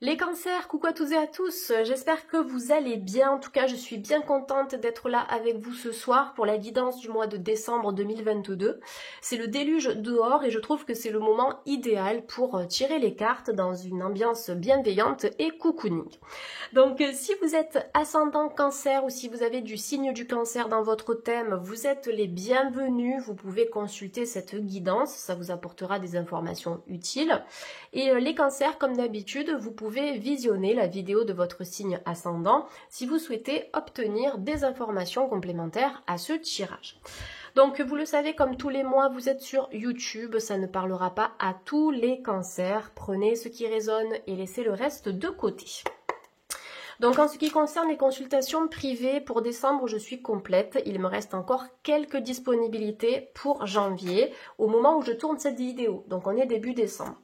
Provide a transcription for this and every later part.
Les cancers, coucou à tous et à tous, j'espère que vous allez bien. En tout cas, je suis bien contente d'être là avec vous ce soir pour la guidance du mois de décembre 2022. C'est le déluge dehors et je trouve que c'est le moment idéal pour tirer les cartes dans une ambiance bienveillante et cocooning. Donc si vous êtes ascendant cancer ou si vous avez du signe du cancer dans votre thème, vous êtes les bienvenus. Vous pouvez consulter cette guidance, ça vous apportera des informations utiles. Et les cancers, comme d'habitude, vous pouvez visionner la vidéo de votre signe ascendant si vous souhaitez obtenir des informations complémentaires à ce tirage. Donc vous le savez, comme tous les mois, vous êtes sur YouTube, ça ne parlera pas à tous les cancers. Prenez ce qui résonne et laissez le reste de côté. Donc en ce qui concerne les consultations privées, pour décembre, je suis complète. Il me reste encore quelques disponibilités pour janvier, au moment où je tourne cette vidéo. Donc on est début décembre.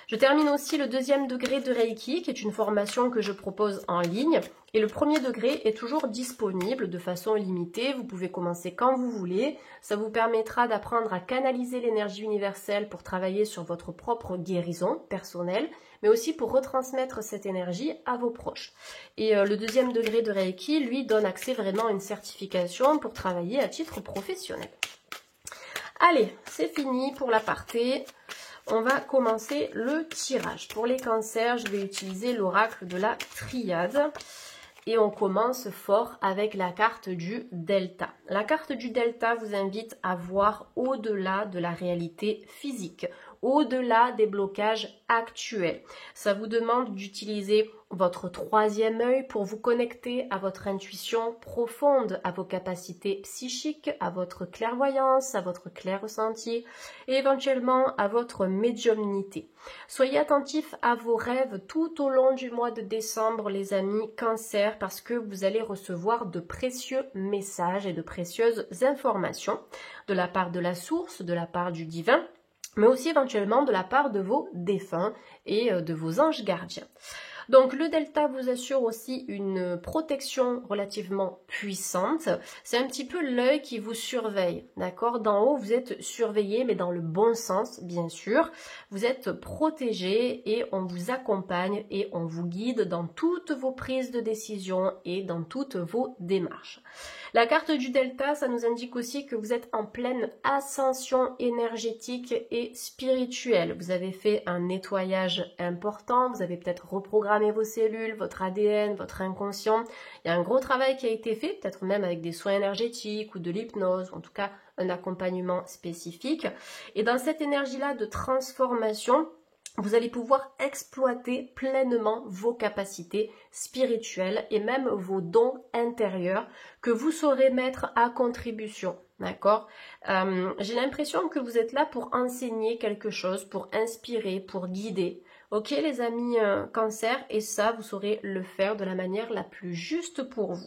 Je termine aussi le 2e degré de Reiki, qui est une formation que je propose en ligne. Et le 1er degré est toujours disponible de façon limitée. Vous pouvez commencer quand vous voulez. Ça vous permettra d'apprendre à canaliser l'énergie universelle pour travailler sur votre propre guérison personnelle, mais aussi pour retransmettre cette énergie à vos proches. Et le 2e degré de Reiki, lui, donne accès vraiment à une certification pour travailler à titre professionnel. Allez, c'est fini pour l'aparté. On va commencer le tirage. Pour les cancers, je vais utiliser l'oracle de la triade. Et on commence fort avec la carte du delta. La carte du delta vous invite à voir au-delà de la réalité physique, au-delà des blocages actuels. Ça vous demande d'utiliser votre 3e œil pour vous connecter à votre intuition profonde, à vos capacités psychiques, à votre clairvoyance, à votre clair ressenti et éventuellement à votre médiumnité. Soyez attentifs à vos rêves tout au long du mois de décembre, les amis cancer, parce que vous allez recevoir de précieux messages et de précieuses informations de la part de la source, de la part du divin, mais aussi éventuellement de la part de vos défunts et de vos anges gardiens. Donc le delta vous assure aussi une protection relativement puissante. C'est un petit peu l'œil qui vous surveille, d'accord? D'en haut, vous êtes surveillé, mais dans le bon sens, bien sûr. Vous êtes protégé et on vous accompagne et on vous guide dans toutes vos prises de décision et dans toutes vos démarches. La carte du delta, ça nous indique aussi que vous êtes en pleine ascension énergétique et spirituelle. Vous avez fait un nettoyage important, vous avez peut-être reprogrammé vos cellules, votre ADN, votre inconscient. Il y a un gros travail qui a été fait, peut-être même avec des soins énergétiques ou de l'hypnose, ou en tout cas un accompagnement spécifique. Et dans cette énergie-là de transformation, vous allez pouvoir exploiter pleinement vos capacités spirituelles et même vos dons intérieurs que vous saurez mettre à contribution. D'accord? J'ai l'impression que vous êtes là pour enseigner quelque chose, pour inspirer, pour guider. Ok les amis cancer, et ça vous saurez le faire de la manière la plus juste pour vous.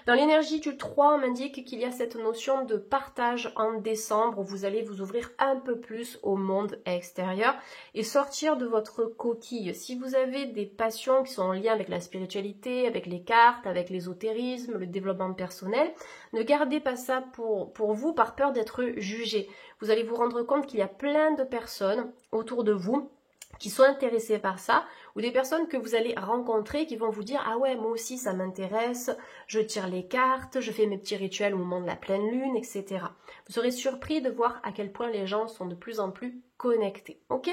Dans l'énergie du 3, on m'indique qu'il y a cette notion de partage en décembre où vous allez vous ouvrir un peu plus au monde extérieur et sortir de votre coquille. Si vous avez des passions qui sont en lien avec la spiritualité, avec les cartes, avec l'ésotérisme, le développement personnel, ne gardez pas ça pour vous par peur d'être jugé. Vous allez vous rendre compte qu'il y a plein de personnes autour de vous qui sont intéressés par ça, ou des personnes que vous allez rencontrer qui vont vous dire « Ah ouais, moi aussi ça m'intéresse, je tire les cartes, je fais mes petits rituels au moment de la pleine lune, etc. » Vous serez surpris de voir à quel point les gens sont de plus en plus connectés. Ok?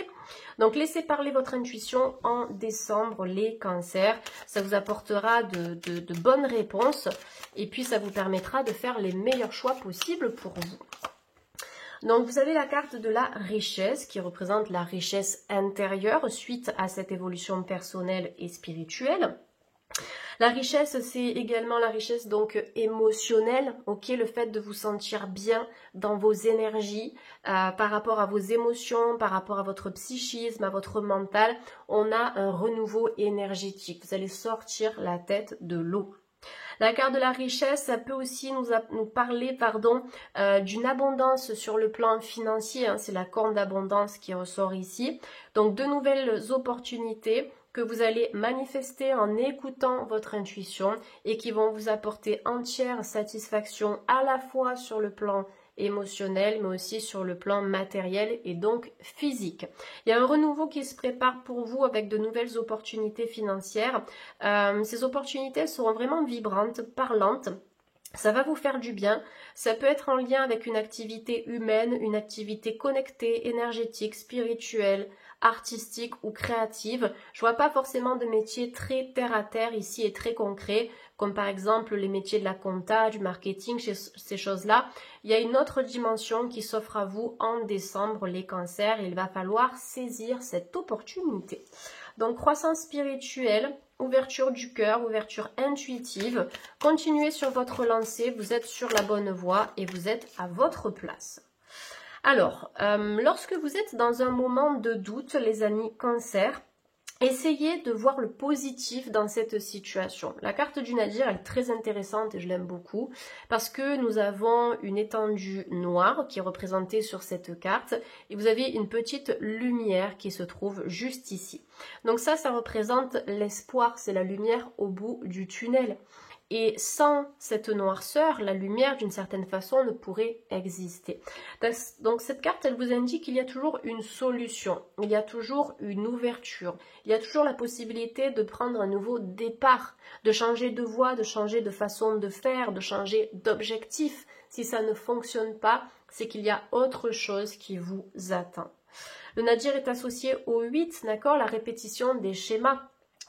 Donc laissez parler votre intuition en décembre, les cancers. Ça vous apportera de bonnes réponses et puis ça vous permettra de faire les meilleurs choix possibles pour vous. Donc vous avez la carte de la richesse qui représente la richesse intérieure suite à cette évolution personnelle et spirituelle. La richesse, c'est également la richesse donc émotionnelle, ok, le fait de vous sentir bien dans vos énergies, par rapport à vos émotions, par rapport à votre psychisme, à votre mental. On a un renouveau énergétique. Vous allez sortir la tête de l'eau. La carte de la richesse, ça peut aussi nous parler d'une abondance sur le plan financier. Hein, c'est la corne d'abondance qui ressort ici. Donc de nouvelles opportunités que vous allez manifester en écoutant votre intuition et qui vont vous apporter entière satisfaction à la fois sur le plan émotionnel mais aussi sur le plan matériel et donc physique. Il y a un renouveau qui se prépare pour vous avec de nouvelles opportunités financières. Ces opportunités seront vraiment vibrantes, parlantes. Ça va vous faire du bien, ça peut être en lien avec une activité humaine, une activité connectée, énergétique, spirituelle, artistique ou créative. Je vois pas forcément de métiers très terre à terre ici et très concrets, comme par exemple les métiers de la compta, du marketing, ces choses-là. Il y a une autre dimension qui s'offre à vous en décembre, les cancers, et il va falloir saisir cette opportunité. Donc croissance spirituelle, ouverture du cœur, ouverture intuitive, continuez sur votre lancée, vous êtes sur la bonne voie et vous êtes à votre place. Alors, lorsque vous êtes dans un moment de doute, les amis Cancer, essayez de voir le positif dans cette situation. La carte du Nadir, elle est très intéressante et je l'aime beaucoup parce que nous avons une étendue noire qui est représentée sur cette carte et vous avez une petite lumière qui se trouve juste ici. Donc ça représente l'espoir, c'est la lumière au bout du tunnel. Et sans cette noirceur, la lumière d'une certaine façon ne pourrait exister. Donc cette carte, elle vous indique qu'il y a toujours une solution, il y a toujours une ouverture, il y a toujours la possibilité de prendre un nouveau départ, de changer de voie, de changer de façon de faire, de changer d'objectif. Si ça ne fonctionne pas, c'est qu'il y a autre chose qui vous attend. Le Nadir est associé au 8, d'accord, la répétition des schémas.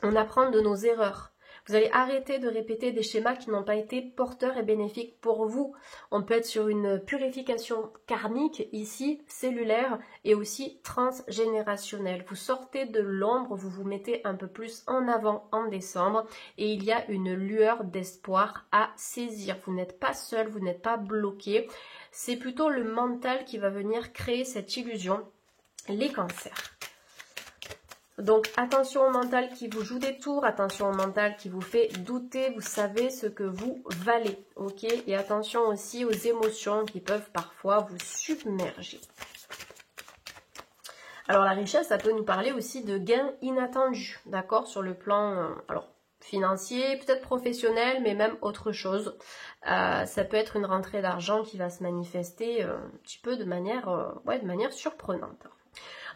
On apprend de nos erreurs. Vous allez arrêter de répéter des schémas qui n'ont pas été porteurs et bénéfiques pour vous. On peut être sur une purification karmique ici, cellulaire et aussi transgénérationnelle. Vous sortez de l'ombre, vous vous mettez un peu plus en avant en décembre et il y a une lueur d'espoir à saisir. Vous n'êtes pas seul, vous n'êtes pas bloqué. C'est plutôt le mental qui va venir créer cette illusion, les cancers. Donc attention au mental qui vous joue des tours, attention au mental qui vous fait douter, vous savez ce que vous valez, ok? Et attention aussi aux émotions qui peuvent parfois vous submerger. Alors la richesse, ça peut nous parler aussi de gains inattendus, d'accord? Sur le plan financier, peut-être professionnel, mais même autre chose. Ça peut être une rentrée d'argent qui va se manifester un petit peu de manière surprenante.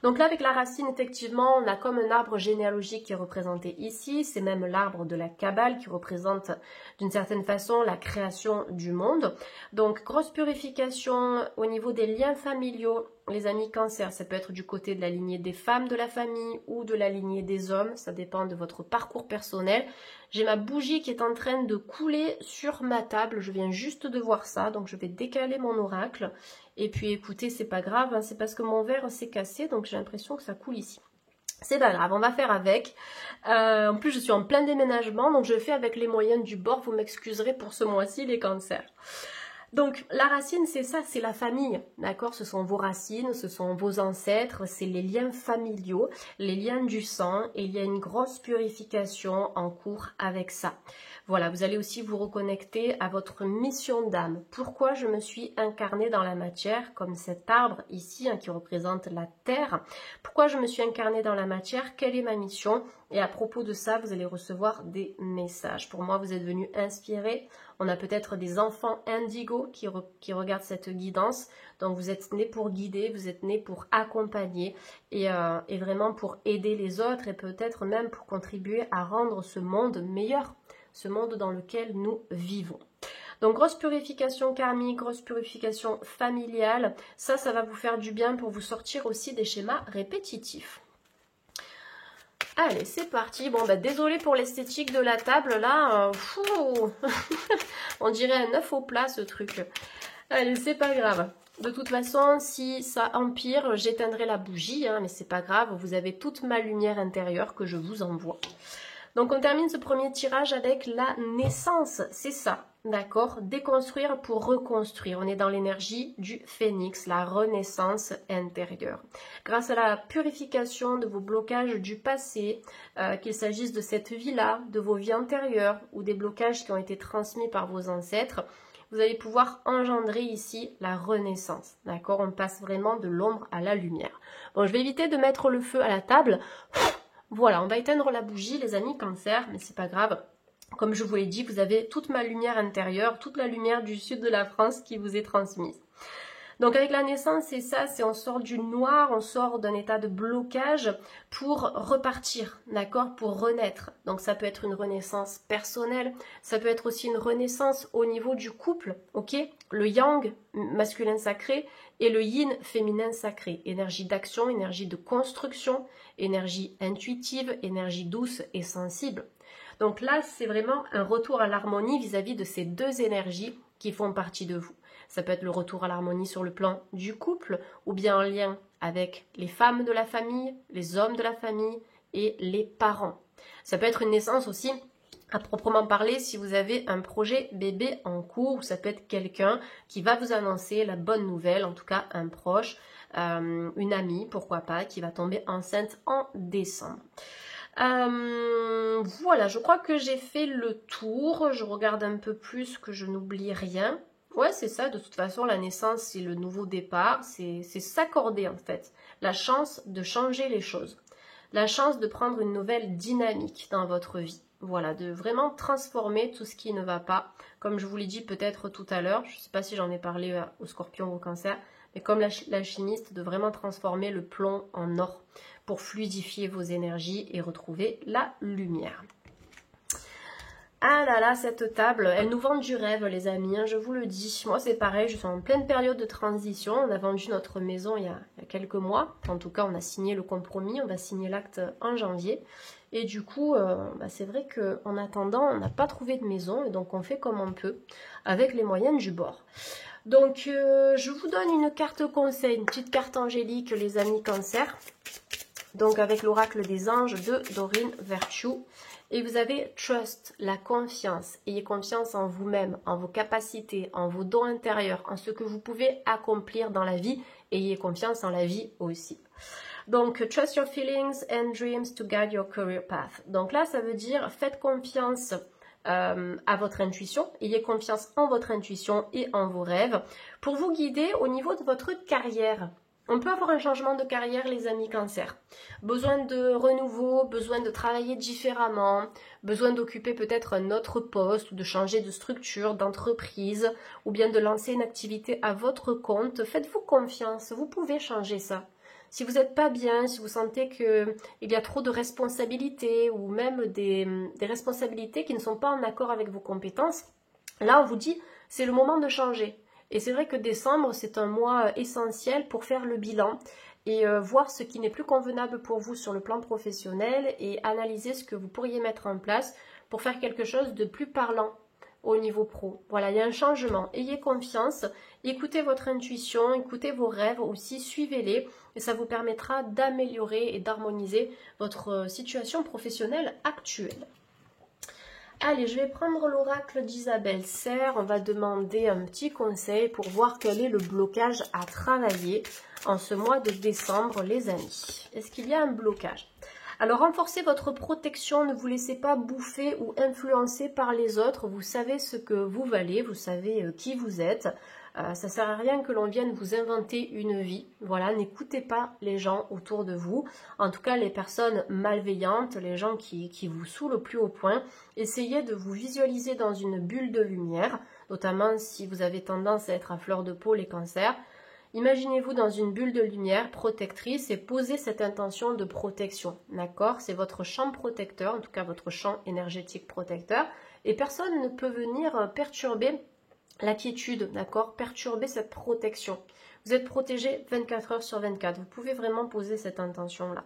Donc là, avec la racine, effectivement, on a comme un arbre généalogique qui est représenté ici. C'est même l'arbre de la Kabbale qui représente d'une certaine façon la création du monde. Donc, grosse purification au niveau des liens familiaux. Les amis Cancer, ça peut être du côté de la lignée des femmes de la famille ou de la lignée des hommes. Ça dépend de votre parcours personnel. J'ai ma bougie qui est en train de couler sur ma table. Je viens juste de voir ça. Donc, je vais décaler mon oracle. Et puis, écoutez, c'est pas grave. Hein, c'est parce que mon verre s'est cassé. Donc, j'ai l'impression que ça coule ici. C'est pas grave, on va faire avec. En plus, je suis en plein déménagement. Donc, je fais avec les moyens du bord. Vous m'excuserez pour ce mois-ci, les cancers. Donc la racine, c'est ça, c'est la famille, d'accord? Ce sont vos racines, ce sont vos ancêtres, c'est les liens familiaux, les liens du sang, et il y a une grosse purification en cours avec ça. Voilà, vous allez aussi vous reconnecter à votre mission d'âme. Pourquoi je me suis incarnée dans la matière, comme cet arbre ici qui représente la terre? Pourquoi je me suis incarnée dans la matière? Quelle est ma mission? Et à propos de ça, vous allez recevoir des messages. Pour moi, vous êtes venu inspirer. On a peut-être des enfants indigo qui regardent cette guidance. Donc, vous êtes nés pour guider, vous êtes nés pour accompagner et vraiment pour aider les autres et peut-être même pour contribuer à rendre ce monde meilleur, ce monde dans lequel nous vivons. Donc, grosse purification karmique, grosse purification familiale. Ça va vous faire du bien pour vous sortir aussi des schémas répétitifs. Allez, c'est parti. Bon, désolé pour l'esthétique de la table, là. On dirait un œuf au plat, ce truc. Allez, c'est pas grave. De toute façon, si ça empire, j'éteindrai la bougie, mais c'est pas grave. Vous avez toute ma lumière intérieure que je vous envoie. Donc, on termine ce premier tirage avec la naissance. C'est ça, d'accord? Déconstruire pour reconstruire. On est dans l'énergie du phénix, la renaissance intérieure. Grâce à la purification de vos blocages du passé, qu'il s'agisse de cette vie-là, de vos vies antérieures ou des blocages qui ont été transmis par vos ancêtres, vous allez pouvoir engendrer ici la renaissance. D'accord? On passe vraiment de l'ombre à la lumière. Bon, je vais éviter de mettre le feu à la table. Voilà, on va éteindre la bougie, les amis Cancer, mais c'est pas grave. Comme je vous l'ai dit, vous avez toute ma lumière intérieure, toute la lumière du sud de la France qui vous est transmise. Donc avec la naissance, c'est ça, c'est on sort du noir, on sort d'un état de blocage pour repartir, d'accord, pour renaître. Donc ça peut être une renaissance personnelle, ça peut être aussi une renaissance au niveau du couple, ok? Le yang, masculin sacré, et le yin, féminin sacré. Énergie d'action, énergie de construction, énergie intuitive, énergie douce et sensible. Donc là, c'est vraiment un retour à l'harmonie vis-à-vis de ces deux énergies qui font partie de vous. Ça peut être le retour à l'harmonie sur le plan du couple ou bien en lien avec les femmes de la famille, les hommes de la famille et les parents. Ça peut être une naissance aussi à proprement parler si vous avez un projet bébé en cours, ou ça peut être quelqu'un qui va vous annoncer la bonne nouvelle, en tout cas un proche, une amie, pourquoi pas, qui va tomber enceinte en décembre. Voilà, je crois que j'ai fait le tour. Je regarde un peu plus que je n'oublie rien. Ouais, c'est ça, de toute façon, la naissance, c'est le nouveau départ, c'est s'accorder en fait. La chance de changer les choses. La chance de prendre une nouvelle dynamique dans votre vie. Voilà, de vraiment transformer tout ce qui ne va pas. Comme je vous l'ai dit peut-être tout à l'heure, je ne sais pas si j'en ai parlé au Scorpion ou au Cancer, mais comme l'alchimiste, de vraiment transformer le plomb en or pour fluidifier vos énergies et retrouver la lumière. Ah là là, cette table, elle nous vend du rêve les amis, hein, je vous le dis. Moi c'est pareil, je suis en pleine période de transition. On a vendu notre maison il y a quelques mois. En tout cas, on a signé le compromis, on va signer l'acte en janvier. Et du coup, c'est vrai qu'en attendant, on n'a pas trouvé de maison. Et donc on fait comme on peut, avec les moyens du bord. Donc je vous donne une carte conseil, une petite carte angélique les amis Cancer. Donc avec l'oracle des anges de Doreen Virtue. Et vous avez trust, la confiance. Ayez confiance en vous-même, en vos capacités, en vos dons intérieurs, en ce que vous pouvez accomplir dans la vie. Ayez confiance en la vie aussi. Donc, trust your feelings and dreams to guide your career path. Donc là, ça veut dire faites confiance à votre intuition. Ayez confiance en votre intuition et en vos rêves pour vous guider au niveau de votre carrière. On peut avoir un changement de carrière, les amis Cancer. Besoin de renouveau, besoin de travailler différemment, besoin d'occuper peut-être un autre poste, ou de changer de structure, d'entreprise, ou bien de lancer une activité à votre compte. Faites-vous confiance, vous pouvez changer ça. Si vous n'êtes pas bien, si vous sentez qu'il y a trop de responsabilités, ou même des responsabilités qui ne sont pas en accord avec vos compétences, là on vous dit c'est le moment de changer. Et c'est vrai que décembre, c'est un mois essentiel pour faire le bilan et voir ce qui n'est plus convenable pour vous sur le plan professionnel et analyser ce que vous pourriez mettre en place pour faire quelque chose de plus parlant au niveau pro. Voilà, il y a un changement. Ayez confiance, écoutez votre intuition, écoutez vos rêves aussi, suivez-les et ça vous permettra d'améliorer et d'harmoniser votre situation professionnelle actuelle. Allez, je vais prendre l'oracle d'Isabelle Serre. On va demander un petit conseil pour voir quel est le blocage à travailler en ce mois de décembre, les amis. Est-ce qu'il y a un blocage? Alors, renforcez votre protection. Ne vous laissez pas bouffer ou influencer par les autres. Vous savez ce que vous valez. Vous savez qui vous êtes. Ça ne sert à rien que l'on vienne vous inventer une vie. Voilà, n'écoutez pas les gens autour de vous. En tout cas, les personnes malveillantes, les gens qui vous saoulent au plus haut point. Essayez de vous visualiser dans une bulle de lumière, notamment si vous avez tendance à être à fleur de peau, les cancers. Imaginez-vous dans une bulle de lumière protectrice et posez cette intention de protection. D'accord? C'est votre champ protecteur, en tout cas votre champ énergétique protecteur. Et personne ne peut venir perturber la quiétude, d'accord? Perturber cette protection. Vous êtes protégé 24 heures sur 24. Vous pouvez vraiment poser cette intention-là.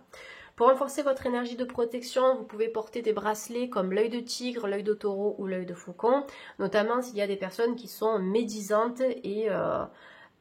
Pour renforcer votre énergie de protection, vous pouvez porter des bracelets comme l'œil de tigre, l'œil de taureau ou l'œil de faucon, notamment s'il y a des personnes qui sont médisantes et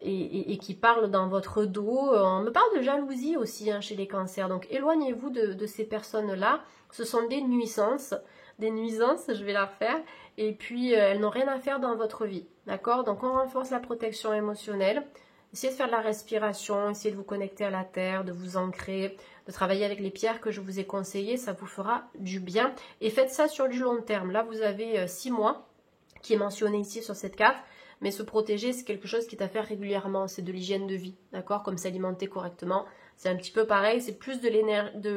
qui parlent dans votre dos. On me parle de jalousie aussi chez les cancers. Donc éloignez-vous de ces personnes-là. Ce sont des nuisances. Des nuisances, je vais la refaire. Et puis, elles n'ont rien à faire dans votre vie. D'accord? Donc, on renforce la protection émotionnelle. Essayez de faire de la respiration, essayez de vous connecter à la terre, de vous ancrer, de travailler avec les pierres que je vous ai conseillées. Ça vous fera du bien. Et faites ça sur du long terme. Là, vous avez 6 mois qui est mentionné ici sur cette carte. Mais se protéger, c'est quelque chose qui est à faire régulièrement. C'est de l'hygiène de vie. D'accord? Comme s'alimenter correctement, C'est un petit peu pareil, c'est plus de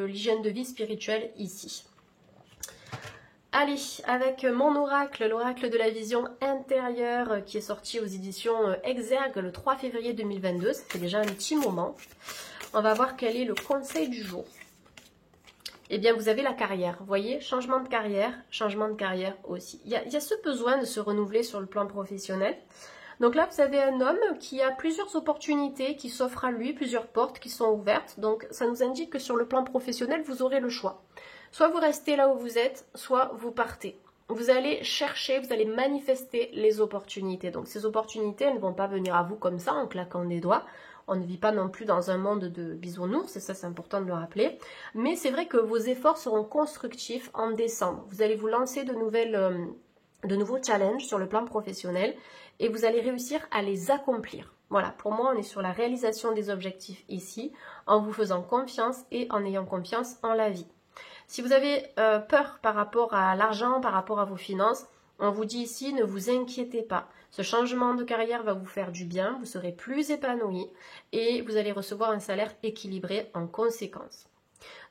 l'hygiène de vie spirituelle ici. Allez, avec mon oracle, l'oracle de la vision intérieure qui est sorti aux éditions Exergue le 3 février 2022, ça fait déjà un petit moment. On va voir quel est le conseil du jour. Eh bien, vous avez la carrière, vous voyez, changement de carrière aussi. Il y a ce besoin de se renouveler sur le plan professionnel. Donc là, vous avez un homme qui a plusieurs opportunités qui s'offrent à lui, plusieurs portes qui sont ouvertes. Donc, ça nous indique que sur le plan professionnel, vous aurez le choix. Soit vous restez là où vous êtes, soit vous partez. Vous allez chercher, vous allez manifester les opportunités. Donc, ces opportunités, elles ne vont pas venir à vous comme ça, en claquant des doigts. On ne vit pas non plus dans un monde de bisounours, et ça c'est important de le rappeler. Mais c'est vrai que vos efforts seront constructifs en décembre. Vous allez vous lancer de nouveaux challenges sur le plan professionnel et vous allez réussir à les accomplir. Voilà, pour moi on est sur la réalisation des objectifs ici, en vous faisant confiance et en ayant confiance en la vie. Si vous avez peur par rapport à l'argent, par rapport à vos finances, on vous dit ici, ne vous inquiétez pas. Ce changement de carrière va vous faire du bien, vous serez plus épanoui et vous allez recevoir un salaire équilibré en conséquence.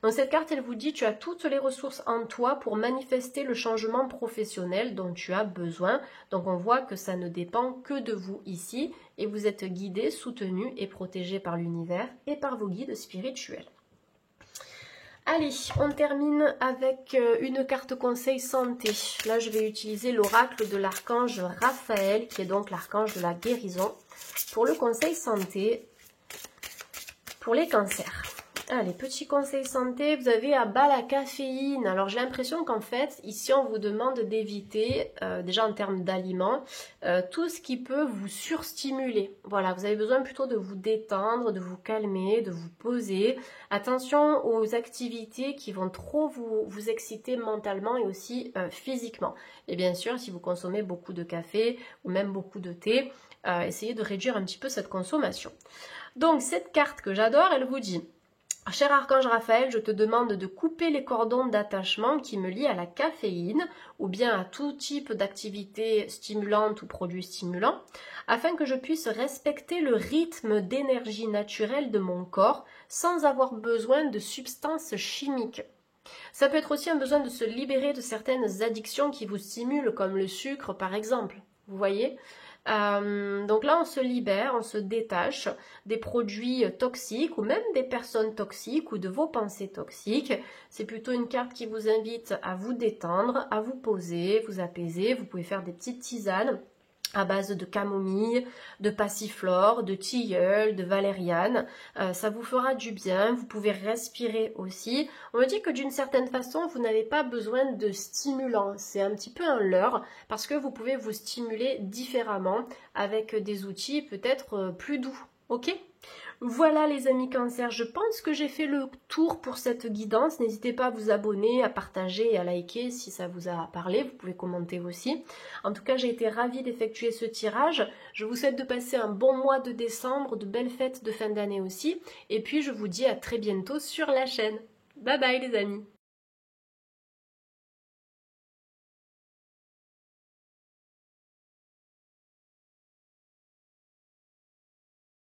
Donc cette carte, elle vous dit, tu as toutes les ressources en toi pour manifester le changement professionnel dont tu as besoin. Donc on voit que ça ne dépend que de vous ici et vous êtes guidé, soutenu et protégé par l'univers et par vos guides spirituels. Allez, on termine avec une carte conseil santé. Là, je vais utiliser l'oracle de l'archange Raphaël, qui est donc l'archange de la guérison, pour le conseil santé pour les cancers. Allez, petit conseil santé, vous avez à bas la caféine. Alors j'ai l'impression qu'en fait, ici on vous demande d'éviter, déjà en termes d'aliments, tout ce qui peut vous surstimuler. Voilà, vous avez besoin plutôt de vous détendre, de vous calmer, de vous poser. Attention aux activités qui vont trop vous exciter mentalement et aussi physiquement. Et bien sûr, si vous consommez beaucoup de café ou même beaucoup de thé, essayez de réduire un petit peu cette consommation. Donc cette carte que j'adore, elle vous dit... Cher archange Raphaël, je te demande de couper les cordons d'attachement qui me lient à la caféine ou bien à tout type d'activité stimulante ou produit stimulant, afin que je puisse respecter le rythme d'énergie naturelle de mon corps sans avoir besoin de substances chimiques. Ça peut être aussi un besoin de se libérer de certaines addictions qui vous stimulent, comme le sucre par exemple. Vous voyez ? Donc là, on se libère, on se détache des produits toxiques ou même des personnes toxiques ou de vos pensées toxiques. C'est plutôt une carte qui vous invite à vous détendre, à vous poser, vous apaiser. Vous pouvez faire des petites tisanes à base de camomille, de passiflore, de tilleul, de valériane. Ça vous fera du bien, vous pouvez respirer aussi. On me dit que d'une certaine façon, vous n'avez pas besoin de stimulants. C'est un petit peu un leurre parce que vous pouvez vous stimuler différemment avec des outils peut-être plus doux. Ok ? Voilà les amis cancer, je pense que j'ai fait le tour pour cette guidance. N'hésitez pas à vous abonner, à partager et à liker si ça vous a parlé. Vous pouvez commenter aussi. En tout cas, j'ai été ravie d'effectuer ce tirage. Je vous souhaite de passer un bon mois de décembre, de belles fêtes de fin d'année aussi. Et puis, je vous dis à très bientôt sur la chaîne. Bye bye les amis.